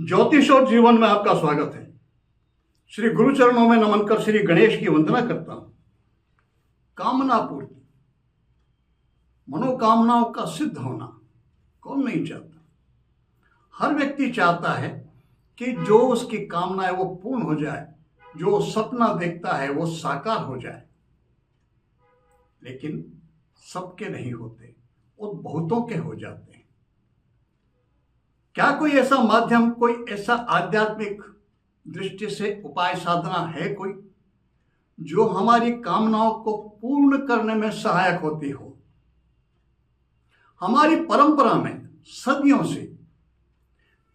ज्योतिष और जीवन में आपका स्वागत है। श्री गुरु चरणों में नमन कर श्री गणेश की वंदना करता हूं। कामना पूर्ति, मनोकामनाओं का सिद्ध होना कौन नहीं चाहता। हर व्यक्ति चाहता है कि जो उसकी कामना है वो पूर्ण हो जाए, जो सपना देखता है वो साकार हो जाए। लेकिन सबके नहीं होते, वो बहुतों के हो जाते हैं। क्या कोई ऐसा माध्यम, कोई ऐसा आध्यात्मिक दृष्टि से उपाय साधना है कोई जो हमारी कामनाओं को पूर्ण करने में सहायक होती हो? हमारी परंपरा में सदियों से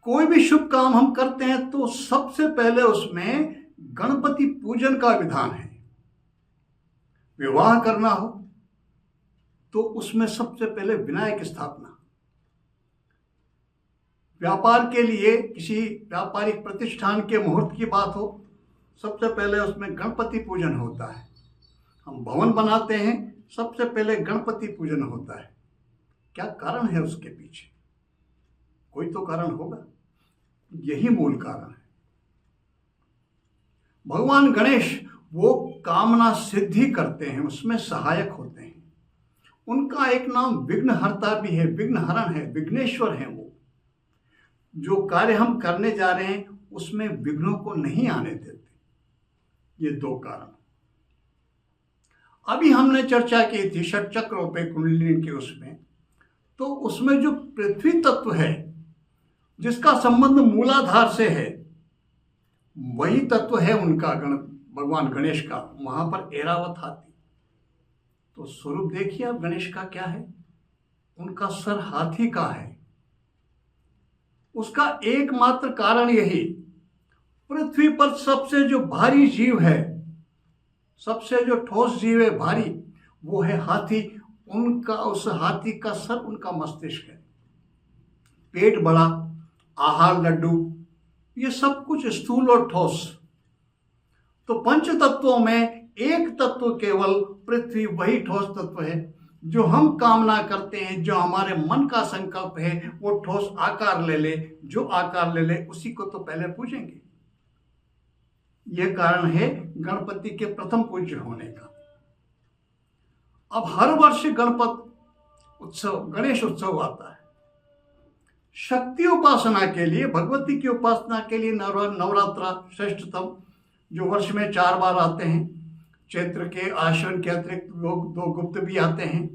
कोई भी शुभ काम हम करते हैं तो सबसे पहले उसमें गणपति पूजन का विधान है। विवाह करना हो तो उसमें सबसे पहले विनायक स्थापना, व्यापार के लिए किसी व्यापारिक प्रतिष्ठान के मुहूर्त की बात हो, सबसे पहले उसमें गणपति पूजन होता है। हम भवन बनाते हैं, सबसे पहले गणपति पूजन होता है। क्या कारण है उसके पीछे? कोई तो कारण होगा, यही मूल कारण है। भगवान गणेश वो कामना सिद्धि करते हैं, उसमें सहायक होते हैं। उनका एक नाम विघ्नहर्ता भी है, विघ्नहरण है, विघ्नेश्वर है। वो जो कार्य हम करने जा रहे हैं उसमें विघ्नों को नहीं आने देते। ये दो कारण। अभी हमने चर्चा की थी षट चक्रों पे, कुंडलिनी के उसमें, तो उसमें जो पृथ्वी तत्व है जिसका संबंध मूलाधार से है, वही तत्व है उनका भगवान गणेश का। वहां पर ऐरावत हाथी। तो स्वरूप देखिए आप गणेश का क्या है। उनका सर हाथी का है। उसका एकमात्र कारण यही, पृथ्वी पर सबसे जो भारी जीव है, सबसे जो ठोस जीव है भारी, वो है हाथी। उनका, उस हाथी का सर उनका मस्तिष्क है। पेट बड़ा, आहार लड्डू, ये सब कुछ स्थूल और ठोस। तो पंच तत्वों में एक तत्व केवल पृथ्वी, वही ठोस तत्व है। जो हम कामना करते हैं, जो हमारे मन का संकल्प है, वो ठोस आकार ले ले। जो आकार ले ले उसी को तो पहले पूजेंगे। यह कारण है गणपति के प्रथम पूज्य होने का। अब हर वर्ष गणपति उत्सव, गणेश उत्सव आता है। शक्ति उपासना के लिए, भगवती की उपासना के लिए नवरात्रा श्रेष्ठतम, जो वर्ष में 4 बार आते हैं। चैत्र के आश्विन के अतिरिक्त लोग 2 गुप्त भी आते हैं।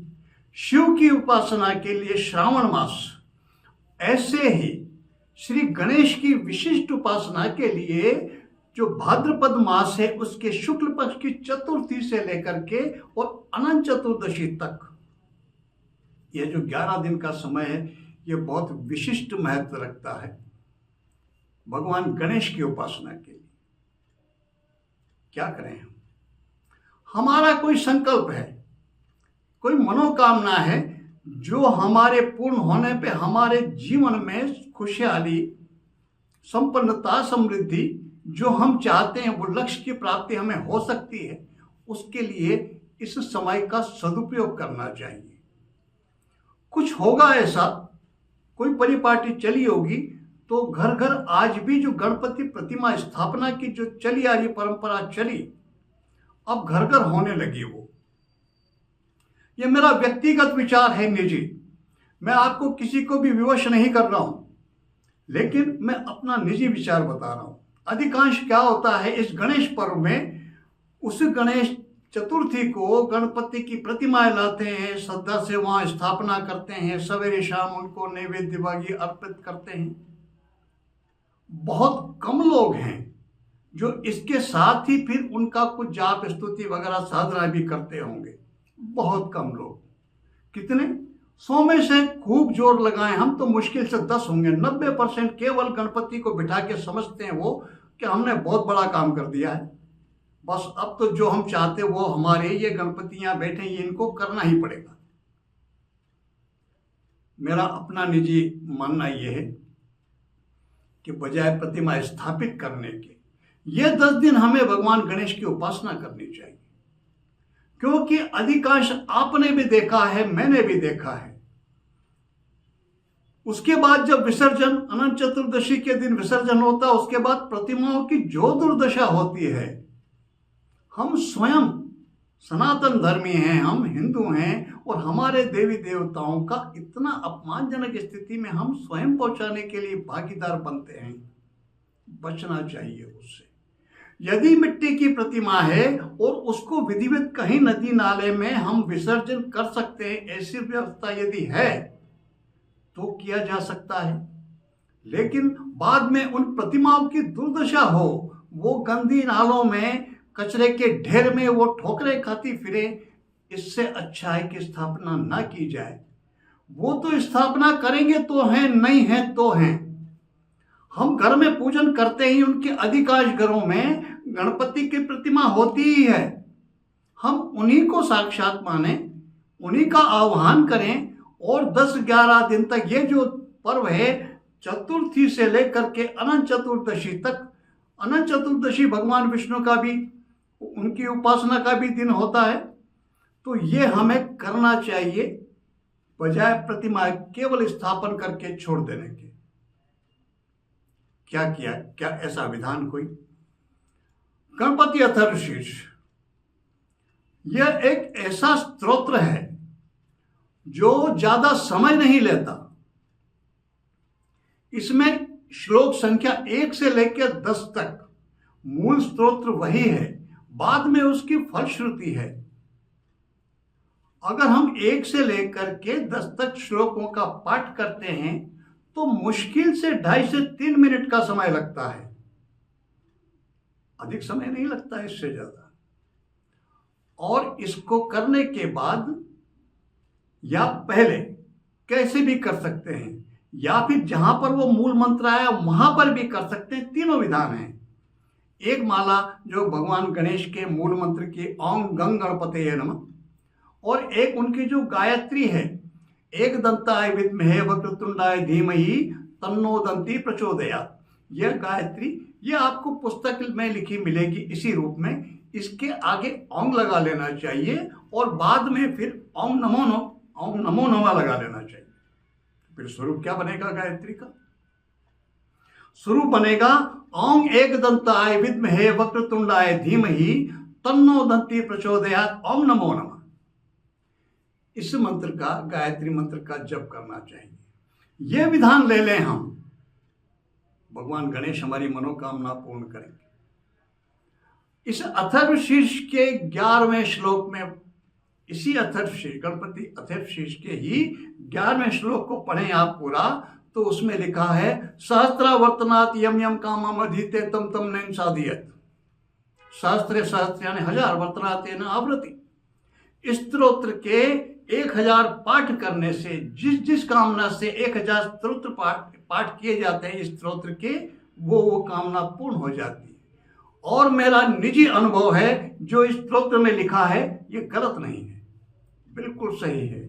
शिव की उपासना के लिए श्रावण मास। ऐसे ही श्री गणेश की विशिष्ट उपासना के लिए जो भाद्रपद मास है, उसके शुक्ल पक्ष की चतुर्थी से लेकर के और अनंत चतुर्दशी तक, यह जो 11 दिन का समय है, यह बहुत विशिष्ट महत्व रखता है भगवान गणेश की उपासना के लिए। क्या करें हम? हमारा कोई संकल्प है, कोई मनोकामना है, जो हमारे पूर्ण होने पे हमारे जीवन में खुशहाली, संपन्नता, समृद्धि जो हम चाहते हैं, वो लक्ष्य की प्राप्ति हमें हो सकती है। उसके लिए इस समय का सदुपयोग करना चाहिए। कुछ होगा ऐसा, कोई परिपाटी चली होगी, तो घर घर आज भी जो गणपति प्रतिमा स्थापना की जो चली आ रही परंपरा चली, अब घर घर होने लगी। वो, ये मेरा व्यक्तिगत विचार है, निजी। मैं आपको किसी को भी विवश नहीं कर रहा हूं, लेकिन मैं अपना निजी विचार बता रहा हूं। अधिकांश क्या होता है, इस गणेश पर्व में, उस गणेश चतुर्थी को गणपति की प्रतिमाएं लाते हैं, श्रद्धा से वहां स्थापना करते हैं, सवेरे शाम उनको नैवेद्य भागी अर्पित करते हैं। बहुत कम लोग हैं जो इसके साथ ही फिर उनका कुछ जाप, स्तुति वगैरह साधना भी करते होंगे। बहुत कम लोग। कितने? 100 में से खूब जोर लगाएं हम तो मुश्किल से 10 होंगे। 90% केवल गणपति को बिठा के समझते हैं वो कि हमने बहुत बड़ा काम कर दिया है, बस अब तो जो हम चाहते वो हमारे ये गणपतियां बैठे, ये इनको करना ही पड़ेगा। मेरा अपना निजी मानना यह है कि बजाय प्रतिमा स्थापित करने के, ये 10 दिन हमें भगवान गणेश की उपासना करनी चाहिए। क्योंकि अधिकांश आपने भी देखा है, मैंने भी देखा है, उसके बाद जब विसर्जन, अनंत चतुर्दशी के दिन विसर्जन होता है, उसके बाद प्रतिमाओं की जो दुर्दशा होती है, हम स्वयं सनातन धर्मी हैं, हम हिंदू हैं, और हमारे देवी देवताओं का इतना अपमानजनक स्थिति में हम स्वयं पहुंचाने के लिए भागीदार बनते हैं। बचना चाहिए उससे। यदि मिट्टी की प्रतिमा है और उसको विधिवत कहीं नदी नाले में हम विसर्जन कर सकते हैं, ऐसी व्यवस्था यदि है तो किया जा सकता है। लेकिन बाद में उन प्रतिमाओं की दुर्दशा हो, वो गंदी नालों में, कचरे के ढेर में वो ठोकरें खाती फिरे, इससे अच्छा है कि स्थापना ना की जाए। वो तो स्थापना करेंगे तो हैं, नहीं है तो हैं। हम घर में पूजन करते ही उनके अधिकांश घरों में गणपति की प्रतिमा होती ही है। हम उन्हीं को साक्षात माने, उन्हीं का आह्वान करें, और 10-11 दिन तक ये जो पर्व है, चतुर्थी से लेकर के अनंत चतुर्दशी तक, अनंत चतुर्दशी भगवान विष्णु का भी, उनकी उपासना का भी दिन होता है, तो ये हमें करना चाहिए, बजाय प्रतिमा केवल स्थापन करके छोड़ देने के। क्या किया? क्या ऐसा विधान कोई? गणपति अथर्वशीर्ष यह एक ऐसा स्तोत्र है जो ज्यादा समय नहीं लेता। इसमें श्लोक संख्या 1 से लेकर 10 तक मूल स्तोत्र वही है, बाद में उसकी फलश्रुति है। अगर हम 1 से लेकर के 10 तक श्लोकों का पाठ करते हैं तो मुश्किल से 2.5 से 3 मिनट का समय लगता है, अधिक समय नहीं लगता है, इससे ज्यादा। और इसको करने के बाद या पहले कैसे भी कर सकते हैं, या फिर जहां पर वो मूल मंत्र आया वहां पर भी कर सकते हैं। तीनों विधान हैं। एक माला जो भगवान गणेश के मूल मंत्र की ओम गं गणपतये नमः, और एक उनकी जो गायत्री है, एक दंताय विद्महे वक्रतुंडाय धीमहि तन्नो दंती प्रचोदयात्। यह गायत्री, यह आपको पुस्तक में लिखी मिलेगी इसी रूप में। इसके आगे ओम लगा लेना चाहिए और बाद में फिर ओम नमो नमः लगा लेना चाहिए। फिर स्वरूप क्या बनेगा गायत्री का? स्वरूप बनेगा ओम एक दंताय विद्महे वक्रतुंडाय धीमहि तन्नो दंती प्रचोदयात् ओम नमो नमः। इस मंत्र का, गायत्री मंत्र का जप करना चाहिए। यह विधान ले लें हम, भगवान गणेश हमारी मनोकामना पूर्ण करेंगे। इस अथर्वशीर्ष के 11वें श्लोक में, इसी अथर्वशीर्ष, गणपति अथर्वशीर्ष के ही 11वें श्लोक को पढ़ें आप पूरा, तो उसमें लिखा है सहस्त्रावर्तनात् यम यम कामम अधीते तम तम नैन साधयेत्। सहस्त्रे सहस्त्र यानी 1000 वर्तनात् न आवृत्ति। इस स्तोत्र के 1000 पाठ करने से, जिस कामना से 1000 स्तोत्र पाठ किए जाते हैं इस स्तोत्र के, वो कामना पूर्ण हो जाती है। और मेरा निजी अनुभव है, जो इस स्तोत्र में लिखा है ये गलत नहीं है, बिल्कुल सही है।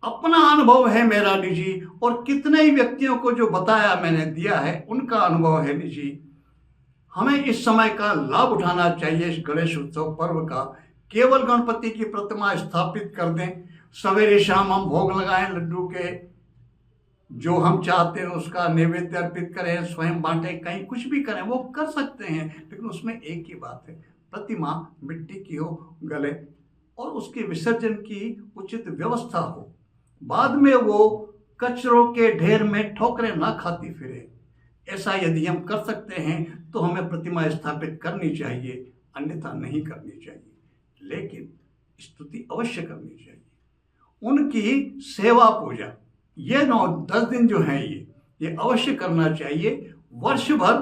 अपना अनुभव है मेरा निजी, और कितने ही व्यक्तियों को जो बताया मैंने दिया है, उनका अनुभव है निजी। हमें इस समय का लाभ उठाना चाहिए, इस गणेश उत्सव पर्व का। केवल गणपति की प्रतिमा स्थापित कर दें, सवेरे शाम हम भोग लगाएं लड्डू के, जो हम चाहते हैं उसका नैवेद्य अर्पित करें, स्वयं बांटें, कहीं कुछ भी करें, वो कर सकते हैं। लेकिन उसमें एक ही बात है, प्रतिमा मिट्टी की हो, गले, और उसके विसर्जन की उचित व्यवस्था हो। बाद में वो कचरों के ढेर में ठोकरें ना खाती फिरे। ऐसा यदि हम कर सकते हैं तो हमें प्रतिमा स्थापित करनी चाहिए, अन्यथा नहीं करनी चाहिए। लेकिन स्तुति अवश्य करनी चाहिए, उनकी सेवा पूजा, ये 9-10 दिन जो है ये अवश्य करना चाहिए। वर्ष भर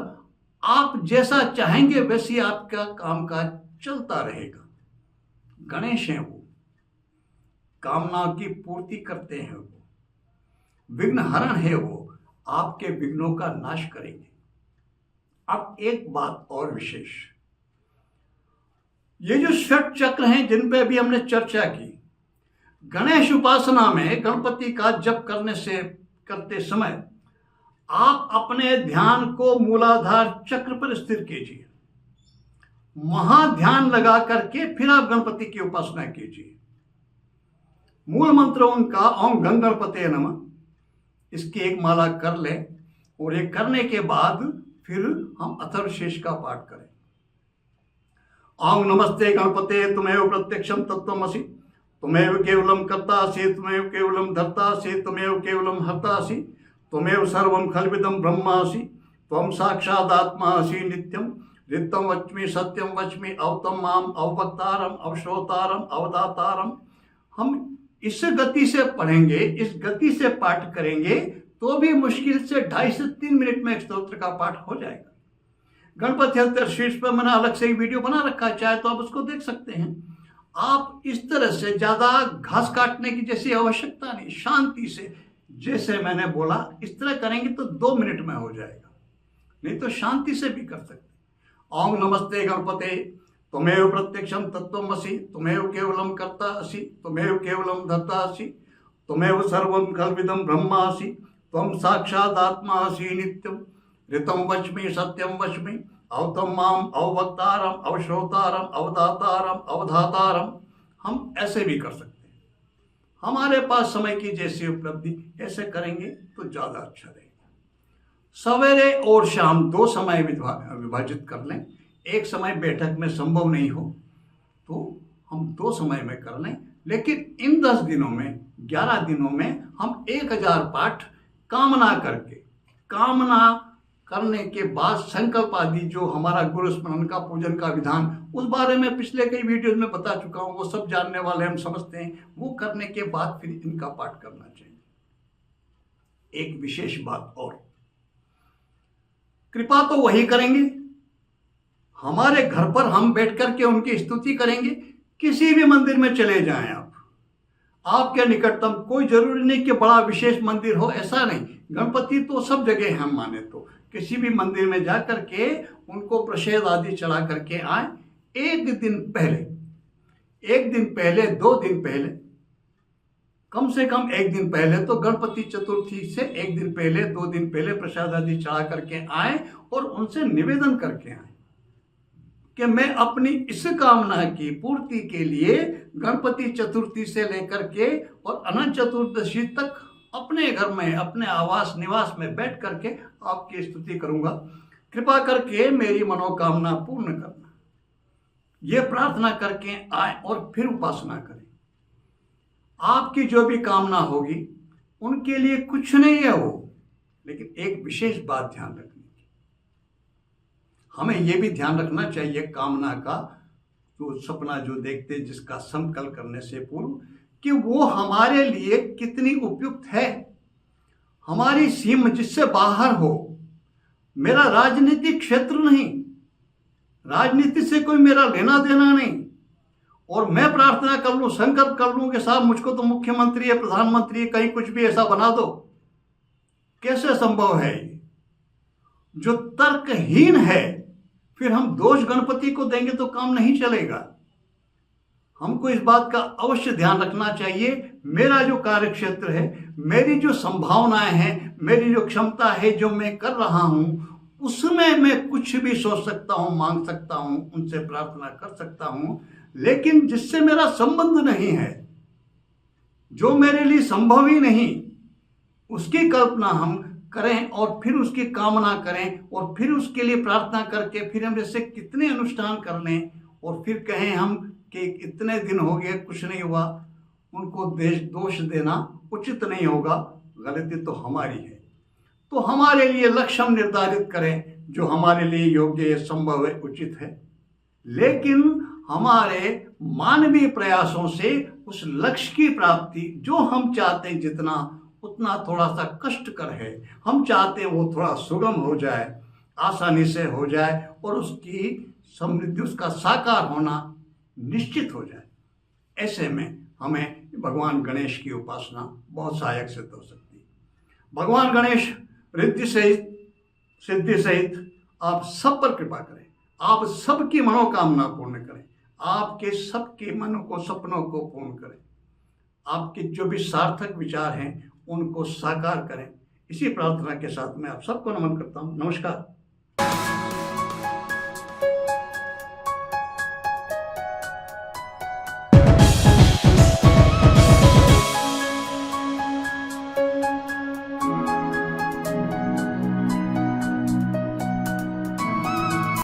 आप जैसा चाहेंगे वैसे आपका कामकाज चलता रहेगा। गणेश हैं वो, कामनाओं की पूर्ति करते हैं वो, विघ्न हरण है वो, आपके विघ्नों का नाश करेंगे। अब एक बात और विशेष, ये जो षट चक्र हैं जिन पे अभी हमने चर्चा की, गणेश उपासना में गणपति का जप करते समय आप अपने ध्यान को मूलाधार चक्र पर स्थिर कीजिए। वहां ध्यान लगा करके फिर आप गणपति की उपासना कीजिए। मूल मंत्र उनका ओम गं गणपतये नमः, इसकी एक माला कर लें और ये करने के बाद फिर हम अथर्वशीर्ष का पाठ करें। ओम नमस्ते गणपते तुमेव प्रत्यक्षम तत्त्वमसि, तुमेव केवलम कर्तासि, तुमेव केवलम धर्तासि, तुमेव केवलम हर्तासि, तुमेव सर्वं खल्विदं ब्रह्मासि, त्वं साक्षादात्मासि नित्यं ऋतं वच्मि सत्यं वच्मि अवतं माम अवक्तारम अवश्रोतारम अवदातारम। हम इस गति से पढ़ेंगे, इस गति से पाठ करेंगे तो भी मुश्किल से 2.5 से 3 मिनट में एक स्तोत्र का पाठ हो जाएगा। गणपति अथर्वशीर्ष पर मैंने अलग से एक वीडियो बना रखा है, चाहे तो आप उसको देख सकते हैं। आप इस तरह से ज्यादा घास काटने की जैसी आवश्यकता नहीं, शांति से जैसे मैंने बोला इस तरह करेंगे तो 2 मिनट में हो जाएगा, नहीं तो शांति से भी कर सकते। ओम नमस्ते गणपते तुमेव प्रत्यक्षम तत्त्वमसि, तुमेव केवलम कर्तासि, तुमेव केवलम धर्तासि, तुमेव सर्वं खल्विदं ब्रह्मासि, त्वं साक्षादात्मासि नित्यं ऋतं वच्मि सत्यं वच्मि अवतं माम अवक्तारम अवश्रोतारम अवदातारम अवधातारम। हम ऐसे भी कर सकते हैं, हमारे पास समय की जैसी उपलब्धि ऐसे करेंगे तो ज्यादा अच्छा रहेगा। सवेरे और शाम 2 समय विभाजित कर लें। एक समय बैठक में संभव नहीं हो तो हम 2 समय में कर लें, लेकिन इन 10 दिनों में 11 दिनों में हम 1000 पाठ कामना करने के बाद संकल्प आदि जो हमारा गुरु स्मरण का पूजन का विधान, उस बारे में पिछले कई वीडियोज में बता चुका हूं, वो सब जानने वाले हम समझते हैं। वो करने के बाद फिर इनका पाठ करना चाहिए। एक विशेष बात और, कृपा तो वही करेंगे, हमारे घर पर हम बैठ करके उनकी स्तुति करेंगे। किसी भी मंदिर में चले जाएं आप, आपके निकटतम, कोई जरूरी नहीं कि बड़ा विशेष मंदिर हो, ऐसा नहीं। गणपति तो सब जगह हम माने तो किसी भी मंदिर में जा करके उनको प्रसाद आदि चढ़ा करके आए। एक दिन पहले, 2 दिन पहले, कम से कम 1 दिन पहले तो गणपति चतुर्थी से 1 दिन पहले 2 दिन पहले प्रसाद आदि चढ़ा करके आए और उनसे निवेदन करके आए कि मैं अपनी इस कामना की पूर्ति के लिए गणपति चतुर्थी से लेकर के और अनंत चतुर्दशी तक अपने घर में, अपने आवास निवास में बैठ करके आपकी स्तुति करूंगा। कृपा करके मेरी मनोकामना पूर्ण करना, ये प्रार्थना करके आए और फिर उपासना करें। आपकी जो भी कामना होगी उनके लिए कुछ नहीं है वो, लेकिन एक विशेष बात ध्यान रखनी, हमें यह भी ध्यान रखना चाहिए कामना का, जो सपना जो देखते जिसका संकल्प करने से पूर्व, कि वो हमारे लिए कितनी उपयुक्त है, हमारी सीमा जिससे बाहर हो। मेरा राजनीतिक क्षेत्र नहीं, राजनीति से कोई मेरा लेना देना नहीं, और मैं प्रार्थना कर लूं, संकल्प कर लूं कि साहब मुझको तो मुख्यमंत्री है, प्रधानमंत्री है, कहीं कुछ भी ऐसा बना दो, कैसे संभव है? जो तर्कहीन है, फिर हम दोष गणपति को देंगे तो काम नहीं चलेगा। हमको इस बात का अवश्य ध्यान रखना चाहिए, मेरा जो कार्य क्षेत्र है, मेरी जो संभावनाएं हैं, मेरी जो क्षमता है, जो मैं कर रहा हूं, उसमें मैं कुछ भी सोच सकता हूं, मांग सकता हूं, उनसे प्रार्थना कर सकता हूं, लेकिन जिससे मेरा संबंध नहीं है, जो मेरे लिए संभव ही नहीं, उसकी कल्पना हम करें और फिर उसकी कामना करें और फिर उसके लिए प्रार्थना करके फिर हम जैसे कितने अनुष्ठान कर लें और फिर कहें हम कि इतने दिन हो गए कुछ नहीं हुआ, उनको दोष देना उचित नहीं होगा। गलती तो हमारी है। तो हमारे लिए लक्ष्य हम निर्धारित करें जो हमारे लिए योग्य, संभव है, उचित है, लेकिन हमारे मानवीय प्रयासों से उस लक्ष्य की प्राप्ति जो हम चाहते हैं जितना, उतना थोड़ा सा कष्टकर है। हम चाहते हैं वो थोड़ा सुगम हो जाए, आसानी से हो जाए और उसकी समृद्धि, उसका साकार होना निश्चित हो जाए। ऐसे में हमें भगवान गणेश की उपासना बहुत सहायक सिद्ध हो सकती है। भगवान गणेश रिद्धि सहित सिद्धि सहित आप सब पर कृपा करें, आप सबकी मनोकामना पूर्ण करें, आपके सबके मनों को, सपनों को पूर्ण करें, आपके जो भी सार्थक विचार हैं उनको साकार करें। इसी प्रार्थना के साथ मैं आप सबको नमन करता हूँ। नमस्कार।